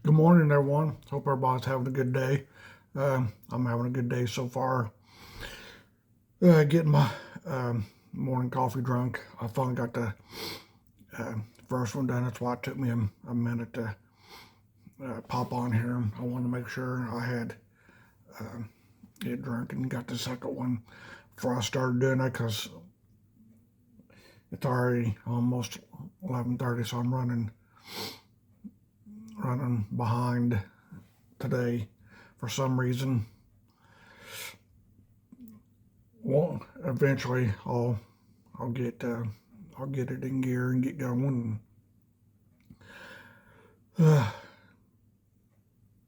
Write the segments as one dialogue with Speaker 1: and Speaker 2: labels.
Speaker 1: Good morning, everyone. Hope everybody's having a good day. I'm having a good day so far. Getting my morning coffee drunk. I finally got the uh, first one done. That's why it took me a minute to pop on here. I wanted to make sure I had it drunk and got the second one before I started doing it because it's already almost 11:30, so I'm running behind today for some reason. Well, eventually I'll get it in gear and get going. Uh,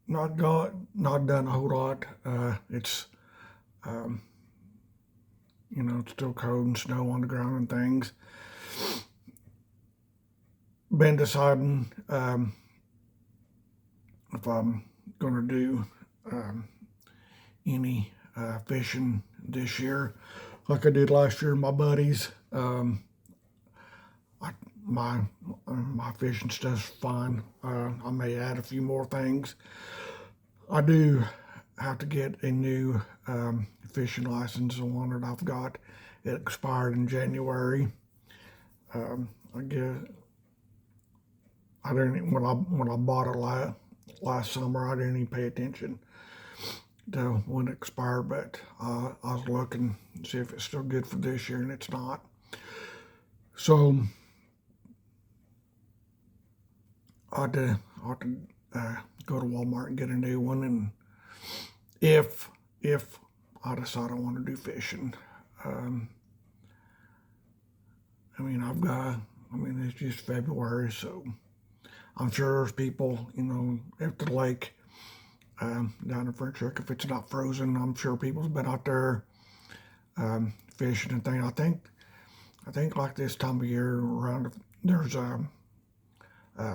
Speaker 1: not done a whole lot. It's um, it's still cold and snow on the ground and things. Been deciding if I'm gonna do um, any fishing this year, like I did last year. My buddies, I, my fishing stuff's fine. I may add a few more things. I do have to get a new fishing license. The one that I've got, it expired in January. I guess I didn't when I bought it last summer. I didn't even pay attention to when it expired, but I was looking to see if it's still good for this year, and it's not. So I had to go to Walmart and get a new one, and if I decide I want to do fishing, um, it's just February, so I'm sure there's people, at the lake down in French Lick. If it's not frozen, I'm sure people's been out there fishing and things. I think like this time of year around there's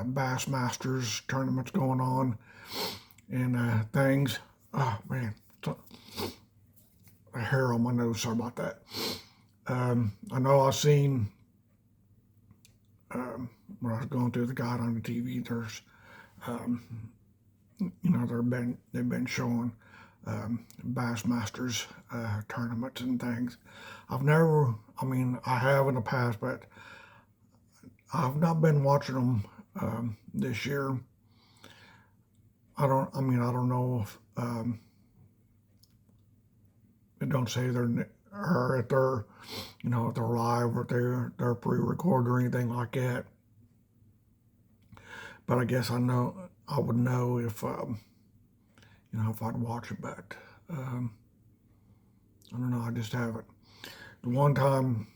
Speaker 1: Bass Masters tournaments going on and things. Oh man, a hair on my nose. Sorry about that. I know I've seen when I was going through the guide on the TV. There's they've been showing Bassmasters tournaments and things. I have in the past, but I've not been watching them this year. I don't know if it don't say or if they're, if they're live or they're pre-recorded or anything like that. But I guess I would know if if I'd watch it, but I don't know. I just haven't. The one time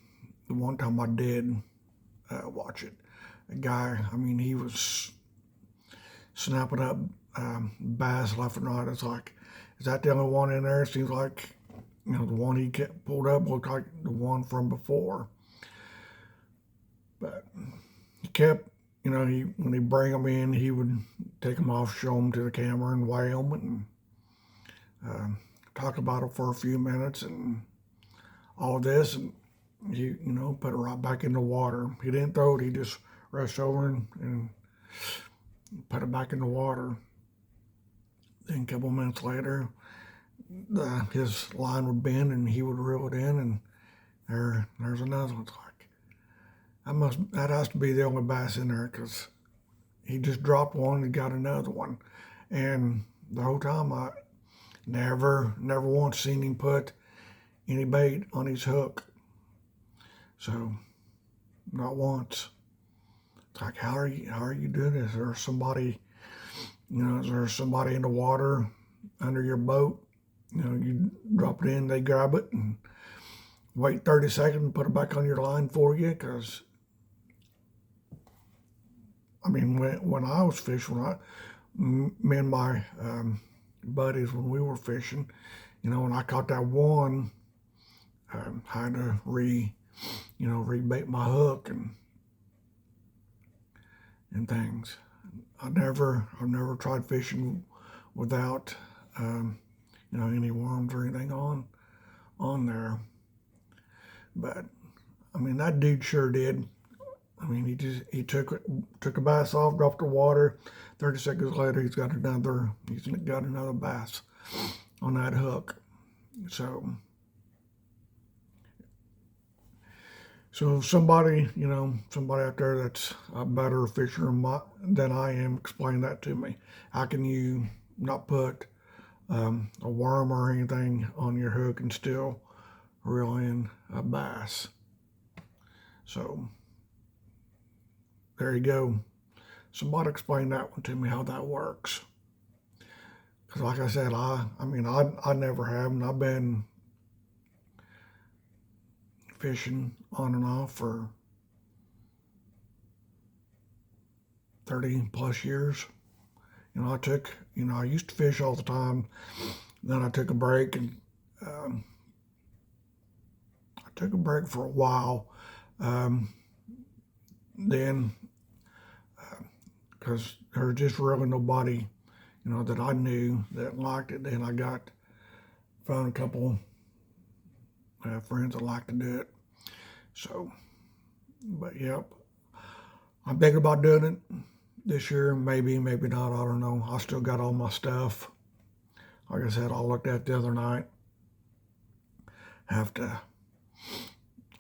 Speaker 1: I did watch it, a guy. He was snapping up bass left and right. It's like, is that the only one in there? It seems like the one he pulled up looked like the one from before, but he kept. When he bring them in, he would take them off, show them to the camera, and weigh them, and talk about it for a few minutes, and all this, and he, put it right back in the water. He didn't throw it; he just rushed over and put it back in the water. Then a couple minutes later, his line would bend, and he would reel it in, and there's another one. It's like that has to be the only bass in there because he just dropped one and got another one, and the whole time I never once seen him put any bait on his hook. So not once. It's like, how are you doing this? Is there somebody in the water under your boat? You drop it in, they grab it, and wait 30 seconds and put it back on your line for you. Because when I was fishing, me and my buddies, when we were fishing, when I caught that one, I had to rebait my hook and things. I've never tried fishing without any worms or anything on there. But that dude sure did I mean, he took a bass off, dropped the water. 30 seconds later, he's got another bass on that hook. So somebody, somebody out there that's a better fisher than I am, explain that to me. How can you not put a worm or anything on your hook and still reel in a bass? So there you go. Somebody explain that one to me, how that works. Because like I said, I never have, and I've been fishing on and off for 30 plus years. I used to fish all the time. Then I took a break, and I took a break for a while. Then, because there was just really nobody, that I knew that liked it. Then I found a couple friends that like to do it. So, but yep, I'm thinking about doing it this year. Maybe, maybe not. I don't know. I still got all my stuff. Like I said, I looked at it the other night. I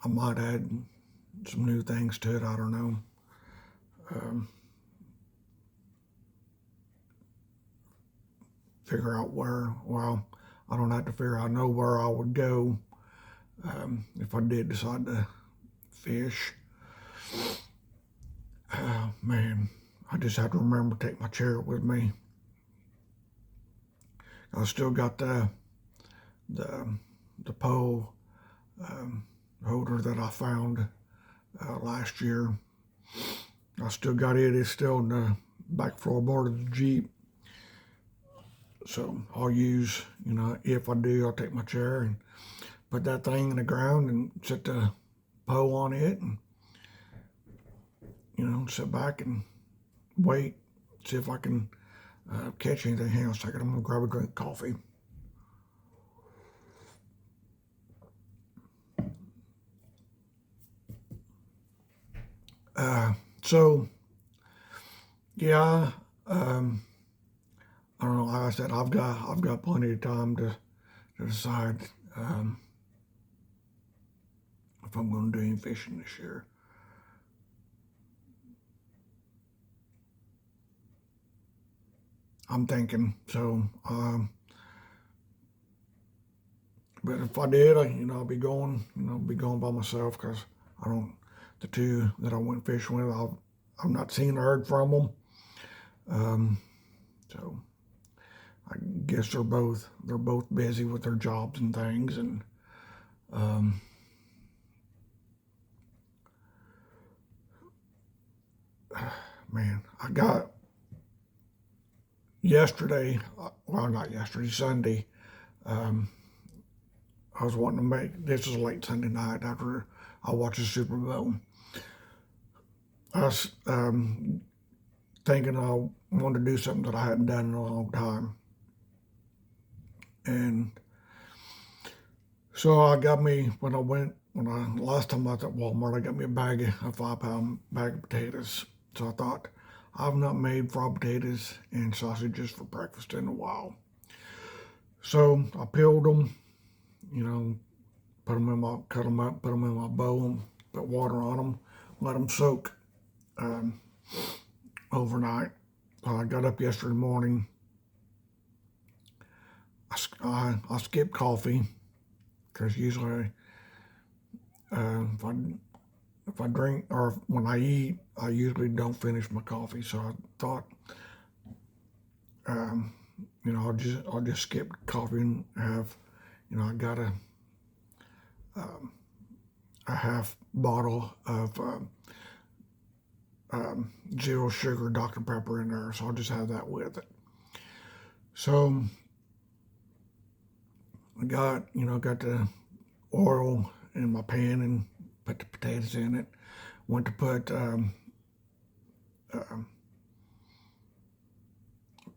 Speaker 1: might add some new things to it. I don't know. Figure out where. Well, I don't have to figure. I know where I would go if I did decide to fish. Man, I just have to remember to take my chair with me. I still got the pole holder that I found last year. I still got it. It's still in the back floorboard of the Jeep. So I'll use, if I do, I'll take my chair and put that thing in the ground and set the pole on it and, sit back and wait, see if I can catch anything. Hang on a second, I'm going to grab a drink of coffee. So, yeah, I don't know. Like I said, I've got plenty of time to decide if I'm going to do any fishing this year. I'm thinking so. But if I did, I'll be going. Be going by myself because I don't. The two that I went fishing with, I've not seen or heard from them. So I guess they're both busy with their jobs and things, and man, I got yesterday. Well, not yesterday, Sunday. I was wanting to make. This was late Sunday night after I watched the Super Bowl. I was thinking I wanted to do something that I hadn't done in a long time. And so last time I was at Walmart, I got me a 5-pound bag of potatoes. So I thought, I've not made fried potatoes and sausages for breakfast in a while. So I peeled them, cut them up, put them in my bowl, put water on them, let them soak overnight. I got up yesterday morning. I skip coffee because usually if I drink or when I eat, I usually don't finish my coffee. So I thought, I'll just skip coffee and have, I got a half bottle of zero sugar Dr. Pepper in there, so I'll just have that with it. So I got the oil in my pan and put the potatoes in it. Went to put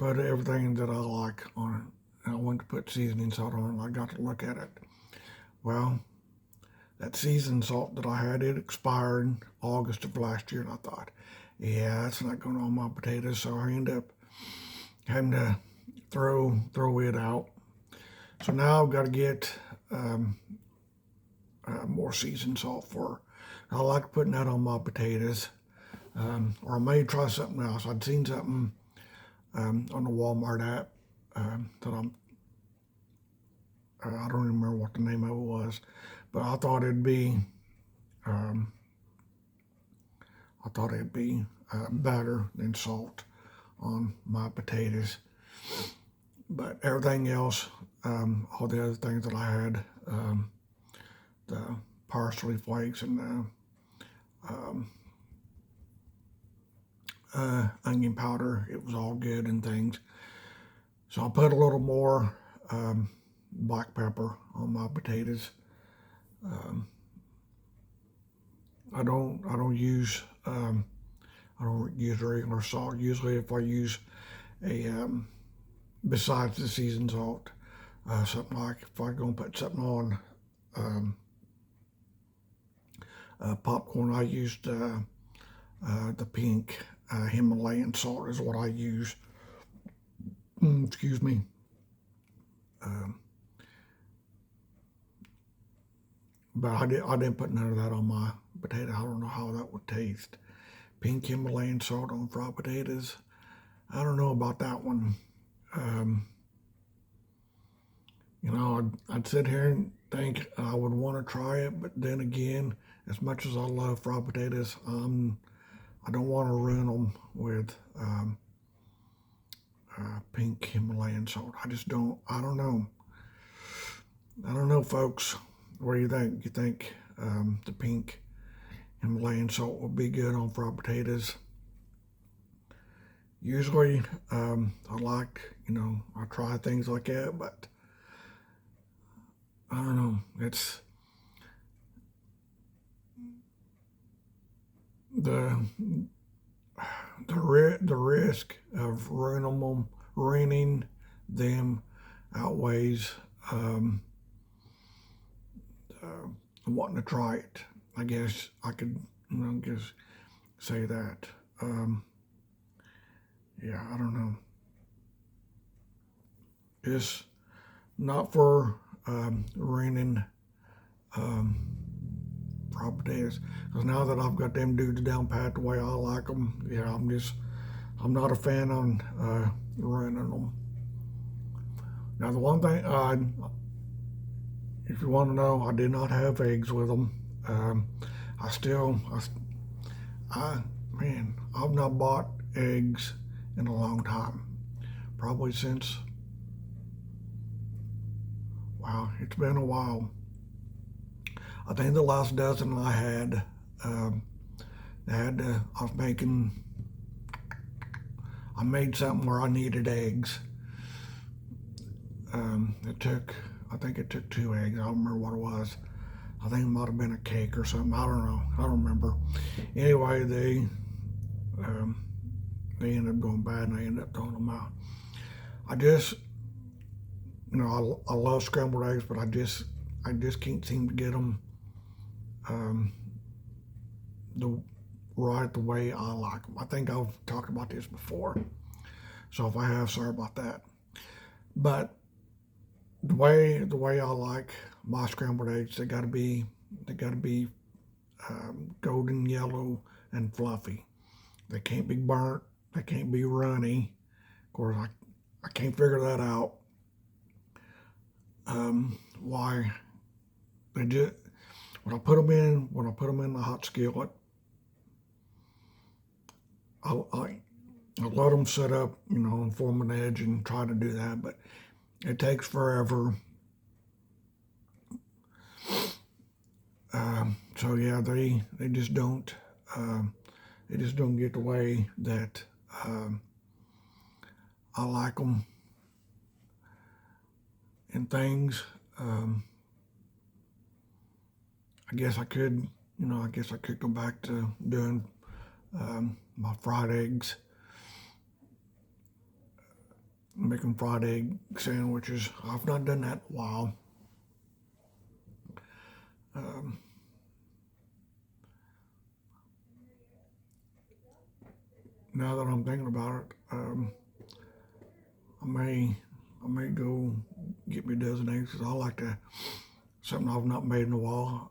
Speaker 1: everything that I like on it. And I went to put seasoning salt on it. I got to look at it. Well, that seasoned salt that I had, it expired August of last year, and I thought, yeah, that's not going on my potatoes, so I end up having to throw it out. So now I've got to get more seasoned salt for. I like putting that on my potatoes, or I may try something else. I'd seen something on the Walmart app that I don't even remember what the name of it was, but I thought it'd be better than salt on my potatoes. But everything else, all the other things that I had, the parsley flakes and the onion powder, it was all good and things. So I put a little more black pepper on my potatoes. I don't use regular salt. Usually, if I use a besides the seasoned salt, something like if I'm gonna put something on popcorn, I used the pink Himalayan salt is what I use. Excuse me. But I didn't put none of that on my potato. I don't know how that would taste. Pink Himalayan salt on fried potatoes. I don't know about that one. I'd sit here and think I would want to try it, but then again, as much as I love fried potatoes, I don't want to ruin them with pink Himalayan salt. I just don't. I don't know. I don't know, folks. What do you think? You think the pink Himalayan salt will be good on fried potatoes? Usually, I like, I try things like that, but I don't know. It's the risk of ruining them outweighs wanting to try it. I guess I could, just say that. Yeah, I don't know. It's not for ruining fried potatoes, because now that I've got them dudes down pat the way I like them, yeah, I'm not a fan on ruining them. Now the one thing, if you want to know, I did not have eggs with them. I've not bought eggs in a long time. Probably since, wow, it's been a while. I think the last dozen I had, I made something where I needed eggs. I think it took 2 eggs. I don't remember what it was. I think it might have been a cake or something. I don't know. I don't remember. Anyway, they ended up going bad, and I ended up throwing them out. I just, I love scrambled eggs, but I just can't seem to get them the way I like them. I think I've talked about this before, so if I have, sorry about that. But the way I like my scrambled eggs, they got to be golden yellow and fluffy. They can't be burnt. They can't be runny. Of course, I can't figure that out. Why they just when I put them in the hot skillet, I let them set up, and form an edge and try to do that, but it takes forever. So yeah, they just don't get the way that I like them and things. I guess I could go back to doing my fried eggs, making fried egg sandwiches. I've not done that in a while. now that I'm thinking about it, I may go get me a dozen eggs because I like to something I've not made in a while.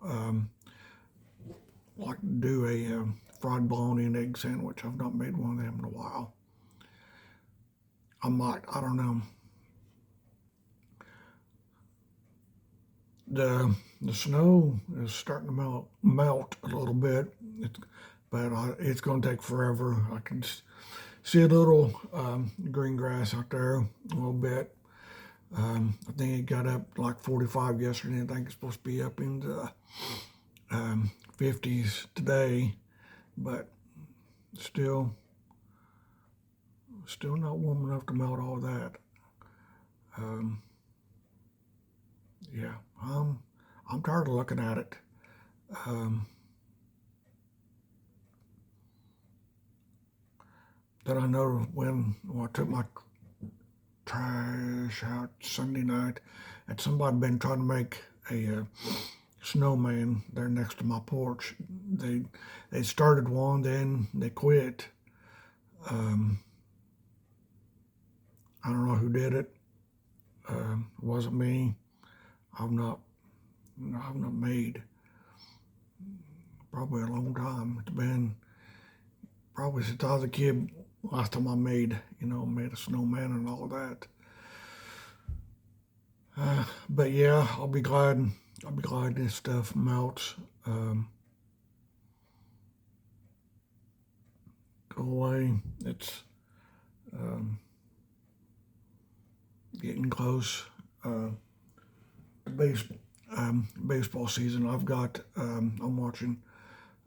Speaker 1: Like to do a fried bologna and egg sandwich. I've not made one of them in a while. I might. I don't know. The snow is starting to melt a little bit, but it's going to take forever. I can see a little green grass out there a little bit. I think it got up like 45 yesterday. I think it's supposed to be up into 50s today, but still not warm enough to melt all that. Yeah, I'm tired of looking at it. Then I know when I took my trash out Sunday night, and somebody been trying to make a snowman there next to my porch. They started one, then they quit. I don't know who did it. It wasn't me. I've not made probably a long time. It's been probably since I was a kid. Last time I made a snowman and all that. But yeah, I'll be glad this stuff melts. Go away. It's getting close. Baseball season. I'm watching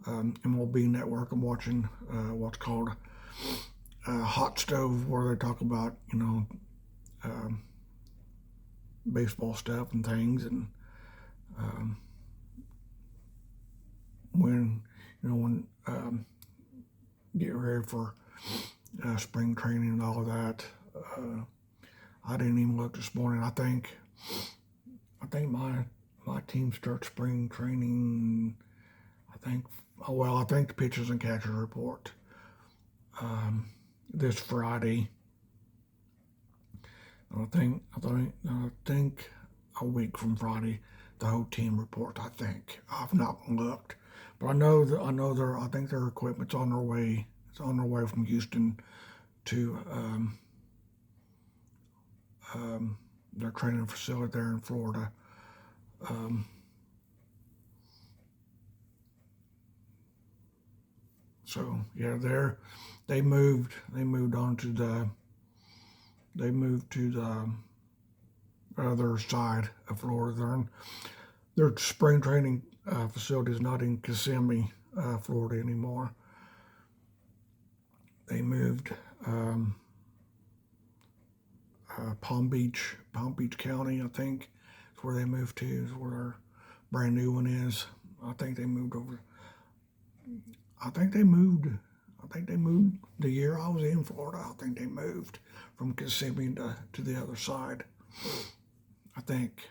Speaker 1: MLB Network. I'm watching what's called Hot Stove, where they talk about baseball stuff and things, and when get ready for spring training and all of that. I didn't even look this morning. I think my team starts spring training. I think the pitchers and catchers report this Friday. I think a week from Friday the whole team report. I think I've not looked, but I think their equipment's on their way. It's on their way from Houston to their training facility there in Florida. So yeah, they moved to the other side of Florida. Their spring training facility is not in Kissimmee, Florida anymore. They moved Palm Beach County, I think, is where they moved to. Is where their brand new one is. I think they moved over. I think they moved the year I was in Florida. I think they moved from Kissimmee to the other side. I think,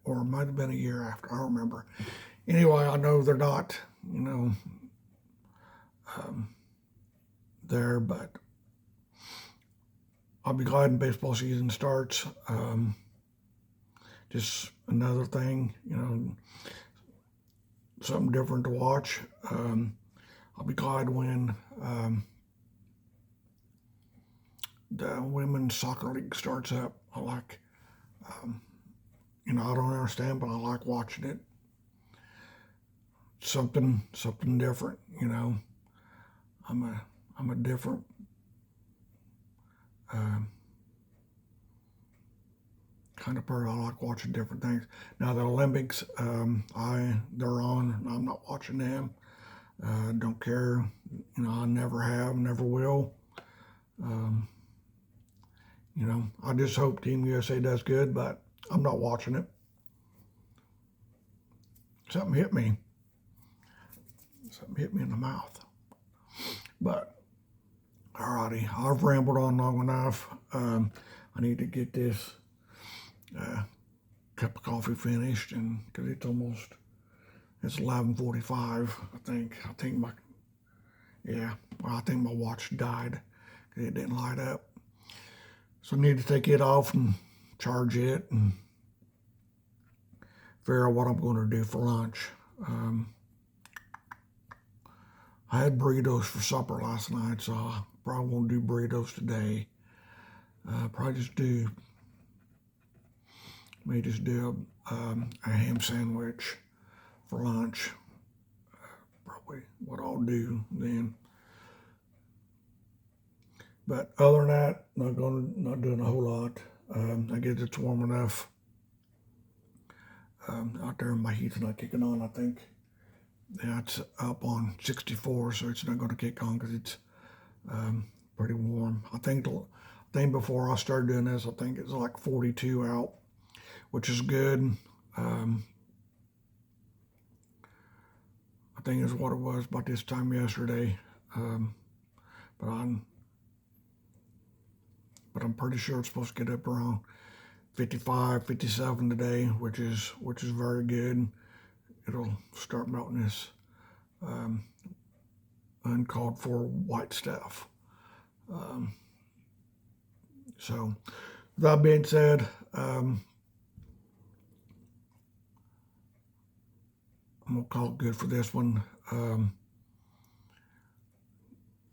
Speaker 1: or it might have been a year after. I don't remember. Anyway, I know they're not, there, but I'll be glad when baseball season starts. Just another thing, something different to watch. I'll be glad when the women's soccer league starts up. I like, I don't understand, but I like watching it. Something different, I'm a different kind of person. I like watching different things. Now the Olympics, they're on. I'm not watching them. Don't care. I never have, never will. I just hope Team USA does good, but I'm not watching it. Something hit me in the mouth. But alrighty, I've rambled on long enough. I need to get this cup of coffee finished, and because it's 11:45. I think Yeah, well, I think my watch died. It didn't light up. So I need to take it off and charge it and figure out what I'm going to do for lunch. I had burritos for supper last night, so I probably won't do burritos today. Probably may just do a ham sandwich for lunch. Probably what I'll do then. But other than that, not doing a whole lot. I guess it's warm enough out there. My heat's not kicking on. I think it's up on 64, so it's not going to kick on because it's pretty warm. I think before I started doing this, I think it's like 42 out, which is good. I think is what it was about this time yesterday. But I'm pretty sure it's supposed to get up around 55, 57 today, which is very good. It'll start melting this uncalled for white stuff. So that being said, I'm gonna call it good for this one.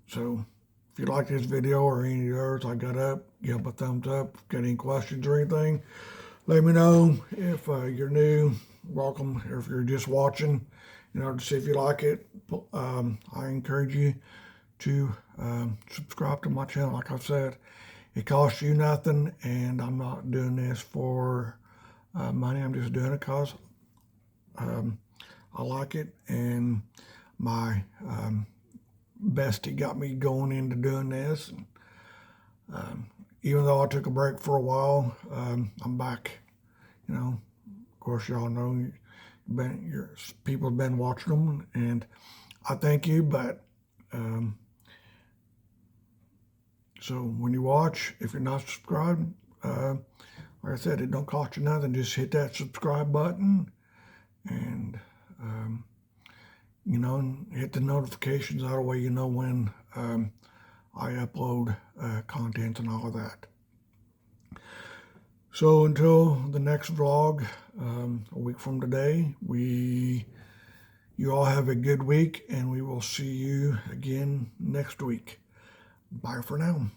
Speaker 1: So if you like this video or any of the others I got up, give a thumbs up. Got any questions or anything, let me know. If you're new, welcome. Or if you're just watching, to see if you like it, I encourage you to subscribe to my channel. Like I said, it costs you nothing, and I'm not doing this for money. I'm just doing it because I like it, and my bestie got me going into doing this. Even though I took a break for a while, I'm back. Of course, y'all know people have been watching them, and I thank you. But so when you watch, if you're not subscribed, like I said, it don't cost you nothing. Just hit that subscribe button, and hit the notifications. That way you know when I upload content and all of that. So until the next vlog, a week from today, you all have a good week, and we will see you again next week. Bye for now.